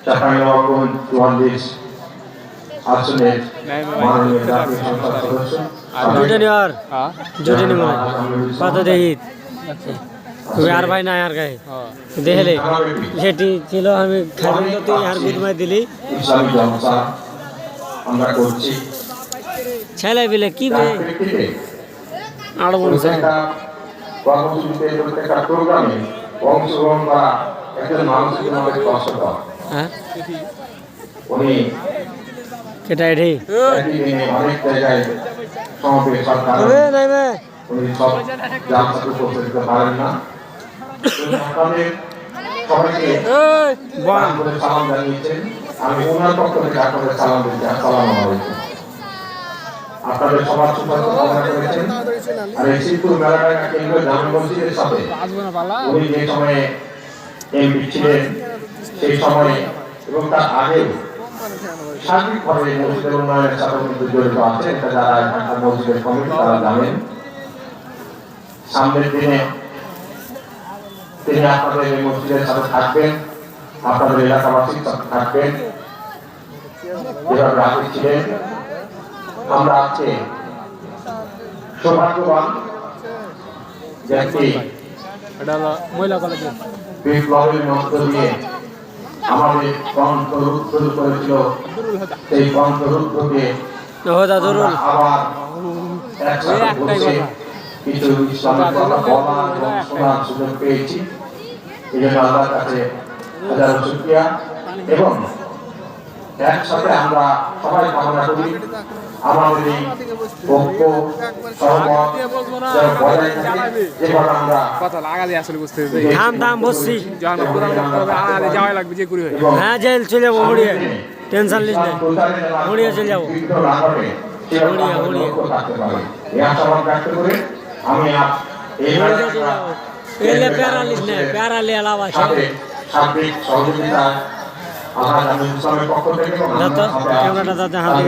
চাঁপাইনবাবগঞ্জ 44 আসনের মাননীয় জাতীয় সংসদ সদস্য জুটে নিমনে কত দেখি আর ভাই না আর গায়ে দেখলে সেটি ছিল আমি খাবি তো তুই আর গুদমাই দিলি ইসলামী জলসা আমরা করছি ছেলে বিলে কি বে আড় বলছে কর্মসূচিতে প্রত্যেকটা প্রোগ্রামে অংশগ্রহণ করা একজন মানুষের জন্য অনেক কষ্টকর। হ্যাঁ উনি কেটা এটি একই দিনে অনেক জায়গায় সমাবেশ সরকার উনি সব জালসাকে করতে দিতে পারেন না। আপনাদের সবাইকে সালাম জানিয়েছেন, আমি ওনার পক্ষ থেকে আপনাদের সালাম দিচ্ছি। আসসালামু আলাইকুম। আপনাদের সবার সুস্বাস্থ্য কামনা করেছেন। আর এই শিবপুর মেলাটা কেন্দ্র জামে মসজিদের সাথে উনি যে সময়ে এমপি ছিলেন সেই সময়ে এবং তার আগেও সার্বিকভাবে মসজিদের উন্নয়নের সাথে কিন্তু জড়িত আছে। এটা যারা এখানকার মসজিদের কমিটি তারা জানেন। সামনের দিনে তিনি আপনাদের এই মসজিদের সাথে থাকবেন, আপনাদের এলাকাবাসীর সাথে থাকবেন যেভাবে আগে ছিলেন। আমরা আজকে সৌভাগ্যবান ব্যক্তি বিপ্লবের মধ্য দিয়ে আমাদের কণ্ঠরোধ শুরু করেছিল, সেই কণ্ঠরোধকে আবার একসাথে বসে কিছু ইসলামের কথা বলা এবং শোনার সুযোগ পেয়েছি। এই জন্য আল্লাহর কাছে হাজারো শুকরিয়া এবং একসাথে আমরা সবাই কামনা করি আমাদের এই ঐক্য সহমত বজায় থাকে, যেভাবে আমরা হ্যাঁ জেল চলে যাবো মুড়িয়ে টেনশন লিস না মুড়িয়ে চলে যাবো আমি প্যারা লে এলাবা সার্বিক সহযোগিতা আমার ইসলামের পক্ষ থেকে ক্যামেরাটা হাতে